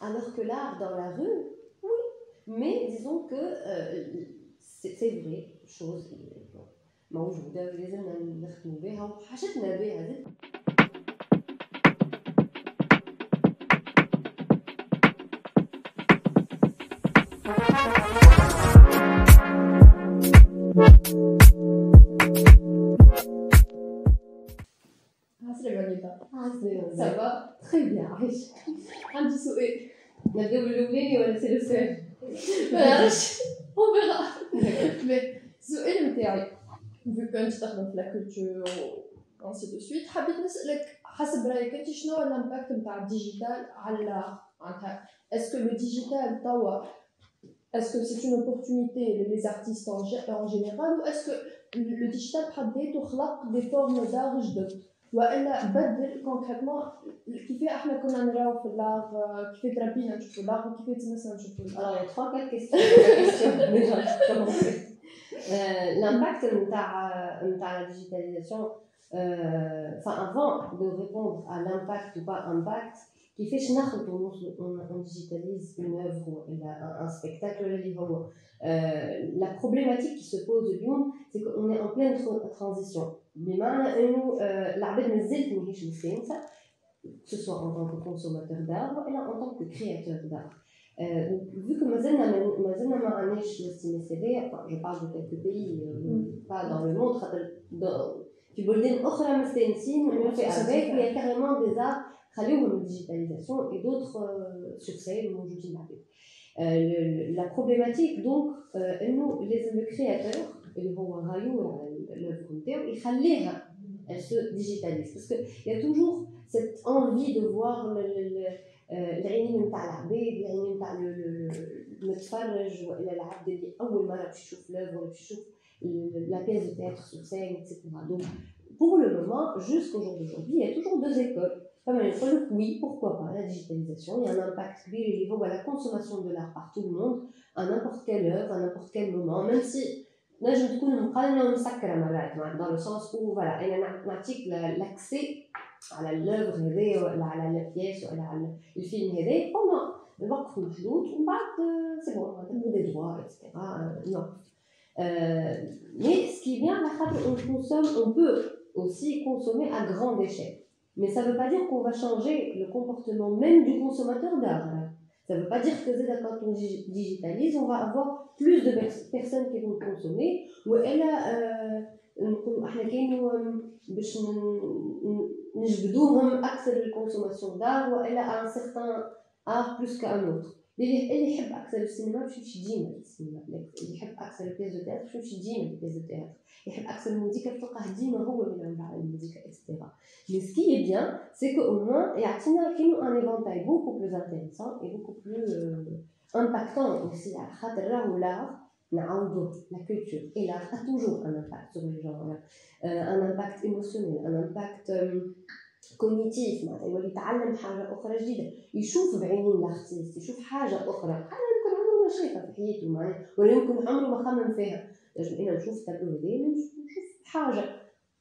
alors que l'art dans la rue, oui, mais disons que c'est vrai, chose موجودة ولازمنا نخدموا بها وحاجتنا بها زاد. Ça va très bien. عندي سؤال. نبداو بالاولاني ولا سي السؤال؟ ما نعرفش on verra. mais السؤال نتاعي vu que انت تخدم في لا كولتور ainsi de suite حبيت نسالك حسب رايك انت شنو هو الامباكت نتاع الديجيتال على معناتها اسكو لو ديجيتال توا est-ce que c'est une opportunité les artistes en général ou est-ce que le digital بحد ذاته خلق des formes d'art جدد والا بدل كونكريتمون كيف احنا كنا نراو في اللار كيف تربينا نشوفوا اللار وكيف مثلا نشوفوا alors il y a 3-4 questions déjà commencer l'impact نتاع la digitalisation enfin avant de répondre à l'impact ou pas impact كيفاش نخلطوا on digitalise une œuvre ou un spectacle اللي هو la problématique qui se pose اليوم c'est qu'on est en pleine transition بمعنى انه العباد مازالت ماهيش مستانسه que ce soit en tant que consommateur d'art ou en tant que créateur d'art. Donc, vu que مازلنا ما عندناش الاستماس هذايا je parle de quelques pays pas dans le monde في بلدان اخرى مستانسين انه في avec il y a carrément des arts خليوهم digitalisation et d'autres succès موجودين بعد. La problématique donc انه لازم le créateur اللي هو غيور على l'œuvre نتاعو يخليها elle se digitalise parce que il y a toujours cette envie de voir العينين نتاع العباد العينين نتاع المتفرج ولا العبد اللي اول مره باش يشوف l'œuvre ولا باش يشوف la pièce de théâtre sur scène etc. donc pour le moment jusqu'au jour d'aujourd'hui il y a toujours deux écoles. Comme elle dit, oui, pourquoi pas, la digitalisation, il y a un impact au niveau de la consommation de l'art par tout le monde, à n'importe quelle œuvre, à n'importe quel moment, même si نجم تكون مقارنة مسكرة مرات dans le sens où voilà أنا نعطيك l'accès على l'œuvre هذه ولا على البياس ولا على الفيلم هذا pendant الوقت محدود ومن بعد c'est bon on a des droits etc. non mais ce qui vient la خاطر on peut aussi consommer à grande échelle. Mais ça ne veut pas dire qu'on va changer le comportement même du consommateur d'art. Ça ne veut pas dire que quand on digitalise, on va avoir plus de personnes qui vont consommer. Ou elle احنا كانوا باش نجبدوهم اكثر الكونسوماسيون دار والا un certain art plus qu'un autre. اللي يحب اكثر السينما باش يمشي ديما للسينما، اللي يحب اكثر البيز دو تياتر باش يمشي ديما للبيز دو تياتر، يحب اكثر الموسيقى تلقاه ديما هو اللي يلعب على الموسيقى etc. Mais ce qui est bien, c'est qu'au moins يعطينا كينو un éventail beaucoup plus intéressant et beaucoup plus impactant aussi على خاطر راهو l'art نعاودو la culture et l'art a toujours un impact sur les gens, un impact émotionnel, un impact كوغنيتيف معناتها يولي يتعلم حاجه اخرى جديده، يشوف بعينين الارتيست، يشوف حاجه اخرى يمكن عمره ما شافها في حياته معايا ولا يمكن عمره ما خمم فيها. لازم انا نشوف تابلو هذايا نشوف حاجه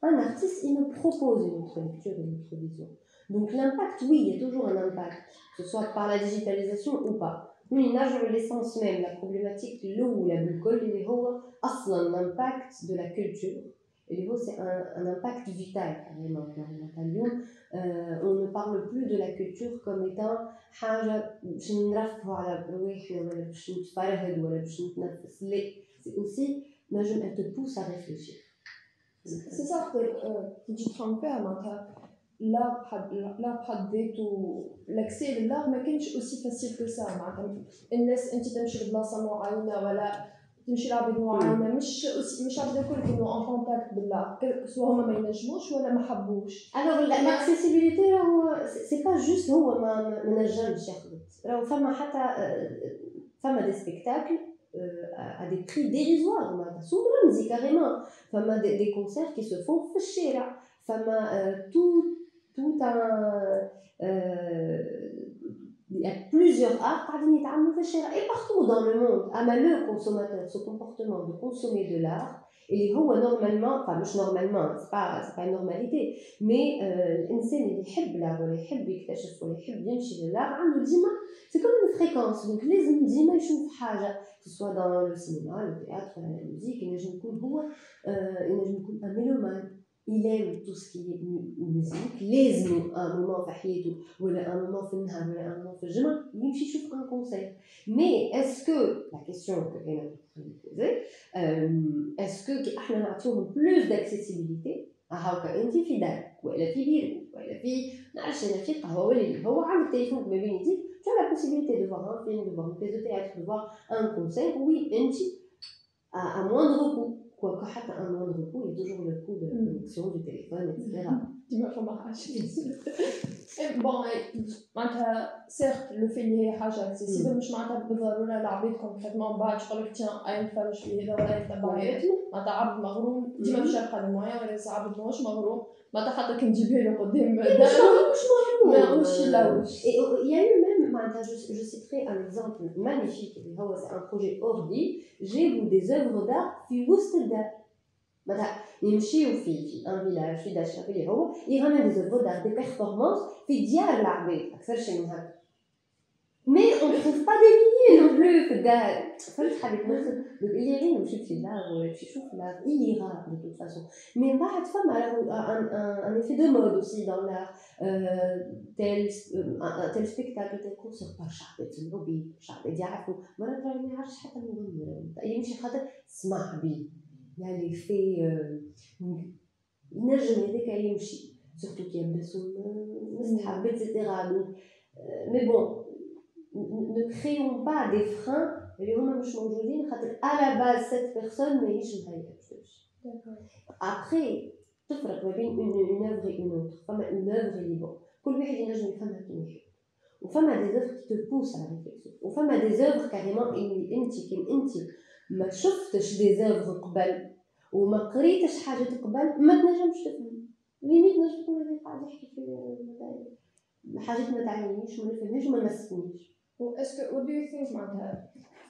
un artiste il me propose une autre lecture, une autre vision. Donc l'impact, oui, il y a toujours un impact, que ce soit par la digitalisation ou pas. Oui, نرجع l'essence même, la problématique الأولى بالكل اللي هو أصلاً l'impact de la culture. Et c'est un impact vital carrément. On ne parle plus de la culture comme étant حاجة باش نرفهوا على رواحنا ولا باش نتفرهد ولا باش نتنفس. لا, c'est aussi نجم elle te pousse à réfléchir. C'est ça que tu te rends compte معناتها لا بحد ذاته l'accès للار ما كانش aussi facile que ça. معناتها الناس انت تمشي لبلاصه معينه ولا تمشي لعباد معينه مش عباد الكل كانوا ان كونتاكت بالله سواء هما ما ينجموش ولا ما حبوش. alors l'accessibilité راهو c'est pas juste هو ما نجمش ياخذ راهو فما des spectacles à des prix dérisoires معناتها سوق رمزي carrément. فما des concerts qui se font في الشارع. فما tout un il y a plusieurs arts قاعدين يتعاملوا في الشارع et partout dans le monde. أما le consommateur, ce comportement de consommer de l'art اللي هو normalement, enfin مش normalement, c'est pas une normalité, mais الإنسان اللي يحب l'art ولا يحب يكتشف ولا يحب يمشي لل'art عنده ديما c'est comme fréquence. Donc لازم ديما يشوف حاجه que ce soit dans le cinéma, le théâtre, la musique. ينجم يكون هو ينجم يكون un mélomane. Il aime tout ce qui est musique. لازم un moment في حياته ولا un moment في النهار ولا un moment في الجمعة يمشي يشوف un concert. Mais est-ce que la question que أنا posée, est-ce que احنا نعطيهم plus d'accessibilité هاكا انت في دارك ولا في بيرو ولا في نعرفش انا في قهوه ولا اللي هو عندك تليفون ما بين يديك tu as la possibilité de voir un film, de voir une pièce de théâtre, de voir un concert. Oui, انت à moindre coût. Quoique حتى un moindre coût, il y a toujours le coût de la connexion du téléphone, etc. ديما فما حاجه بون معناتها سيرت لو في اللي هي حاجه اكسيسيبل مش معناتها بالضروره العباد كونكريتمون بعد تقول لك تيان اي نتفرج في هذا ولا يتبع معناتها عبد مغروم ديما مش شرقه المويه ولا عبد ماهوش مغروم معناتها حتى كي نجيبها له قدام ماهوش يلوش. Il y a eu même, je citerai un exemple magnifique, c'est un projet Ordi, j'ai vu des œuvres d'art في وسط الدار. مثلا يمشيو في ان فيلاج في داشا اللي هو يغني دي زوفو دار دي بيرفورمانس في ديار العباد اكثر شيء من هكا. مي اون تروف با دي ميليي نون بلو في الدار. فهمت حبيت نوصل اللي غير يمشي في الدار ولا يمشي يشوف الدار اللي غا دو توت فاسون. مي من بعد فما ان افي دو مود اوسي دون لار تيل سبيكتاكل تيل كونسير برشا عباد يسمعوا بيه برشا عباد يعرفوا مرات ما يعرفش حتى المغني يمشي خاطر سمع بيه. يعني في ينجم هذاك يمشي سورتو كي يلبسوا مستحب ايتترا. دونك مي بون ne créons pas des freins اللي هما مش موجودين خاطر على باز سيت بيرسون ماهيش مهيئة. ابري تفرق ما بين اون اوفر اي اون اوتر. فما اون اوفر اللي بون كل واحد ينجم يفهمها كيما يحب وفما دي اوفر كي تبوس على ريفليكسيون وفما دي اوفر كاريمون اللي انت كي انت ما شفتش دي اوفر قبل وما قريتش حاجه قبل ما تنجمش تفهم. ليميت نجم تكون هذا قاعد يحكي في حاجات ما تعلمنيش ما نفهمهاش وما مسكنيش. و اسكو what do you think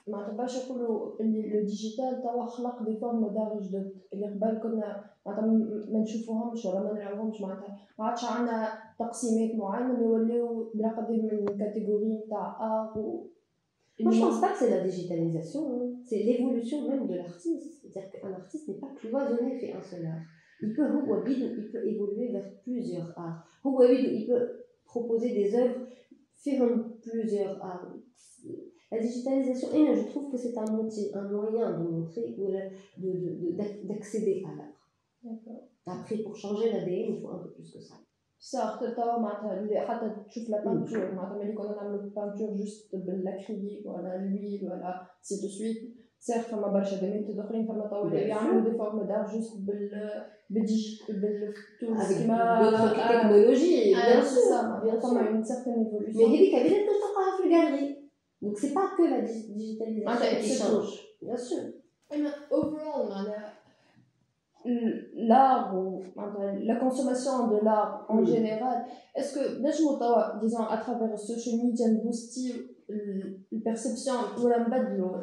معناتها باش يقولوا اللي لو ديجيتال توا خلق دي فورم دار جدد اللي قبل كنا معناتها ما نشوفوهمش ولا ما نراوهمش معناتها ما عادش عندنا تقسيمات معينه يوليو بلا قدر من كاتيجوري تاع ار. Moi, je pense pas que c'est la digitalisation, hein. C'est l'évolution même de l'artiste. C'est-à-dire qu'un artiste n'est pas cloisonné fait un seul art. Il peut évoluer vers plusieurs arts. Il peut proposer des œuvres faire plusieurs arts. La digitalisation, et je trouve que c'est un outil, un moyen de montrer ou d'accéder à l'art. D'accord. Après, pour changer l'ADN, il faut un peu plus que ça. صارت توا معناتها حتى تشوف لا بانتور معناتها ملي كنا نعملو بانتور جوست بالاكريليك ولا الويل ولا سي دو سويت صارت فما برشا دي ميثود اخرين فما توا اللي يعملوا دي فورم دار جوست بالتولز كيما بالتكنولوجي بيان سور فما اون سيرتين ايفولوسيون. مي هذيك بدات تلقاها في الجاليري دونك سي با كو لا ديجيتاليزاسيون كي شانج بيان سور. اما اوفرول معناتها l'art ou la consommation de l'art en général, est-ce que disons à travers le social media booster la perception ou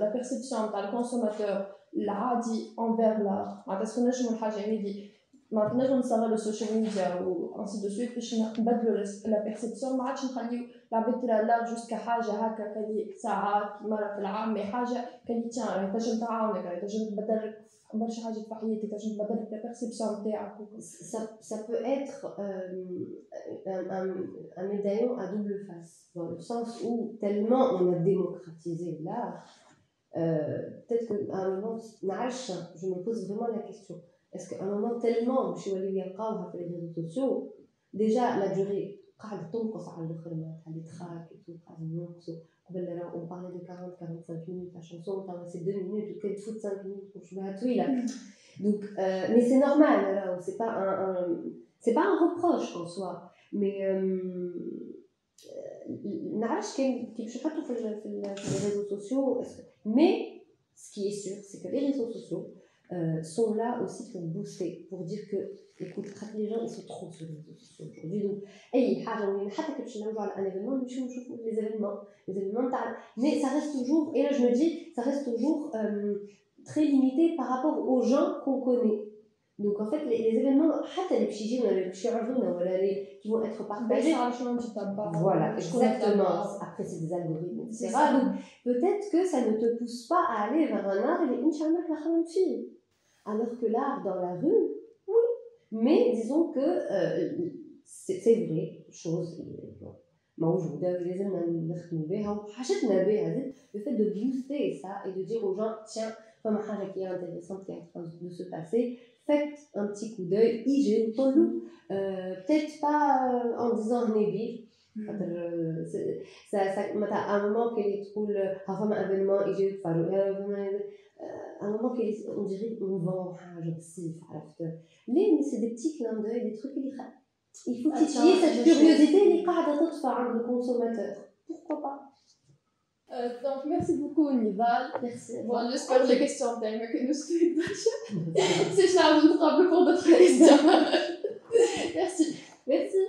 la perception par le consommateur l'adi envers l'art. Est-ce que نجمو الحاجه هذه ما نجمو نستغلوا السوشيال ميديا و ainsi de suite باش نبدلوا لا بيرسيبسيون ما عادش نخليو العباد ترى لا جوست كحاجه هكا كلي ساعات مره في العام مي حاجه كلي تيان تنجم تعاونك تنجم تبدل برشا حاجات في حياتك تنجم تبدل لا بيرسيبسيون تاعك. Ça peut être un médaillon à double face dans le sens où tellement on a démocratisé l'art peut-être qu'à un moment je me pose vraiment la question. Est-ce qu'à un moment tellement je suis allée يلقاوها في les réseaux sociaux déjà la durée قاعدة تنقص على الآخر معناتها les tracks et tout قاعدين ينقصوا. قبل on parlait de 40-45 minutes la chanson t'as c'est 2 minutes ou quelque chose 5 minutes pour jouer à tout là. Donc mais c'est normal là c'est pas un reproche en soi mais نعرفش كيفاش يحطوا في les réseaux sociaux mais ce qui est sûr c'est que les réseaux sociaux sont là aussi pour booster pour dire que écoute les gens ils sont trop sur les réseaux sociaux aujourd'hui donc اي حاجه وين حتى كي باش نعملوا على ان événement نمشيو نشوفوا les événements تاع mais ça reste toujours et là je me dis ça reste toujours très limité par rapport aux gens qu'on connaît. Donc en fait, les événements, حتى اللي باش يجيونا اللي باش يعرضونا ولا qui vont être partagés. Voilà, exactement. Après, c'est des algorithmes, etc. Donc peut-être que ça ne te pousse pas à aller vers un art اللي انت عندك لخدمة فيه. Alors que l'art dans la rue, oui. Mais disons que c'est vrai, chose موجودة لازمنا نخدموا بها وحاجتنا بها. Le fait de booster ça et de dire aux gens, tiens, comme حاجة qui est intéressante qui est en train de se passer, faites un petit coup d'œil, يجي وطلوا, peut-être pas en disant نبيل, ça متى à un moment qu'il تقول ها فما événement يجي يتفرجوا, à un moment qu'on dirait on vend حاجة بسيف, عرفت, mais c'est des petits clins d'œil, des trucs اللي il faut titiller cette curiosité اللي قاعدة تطفى عند le consommateur. Pourquoi pas? Donc merci beaucoup Nidal. Merci. Bon, j'espère que les questions تاعنا كانوا استفدنا. Si je n'arrive pas pour d'autres questions. Merci. Merci.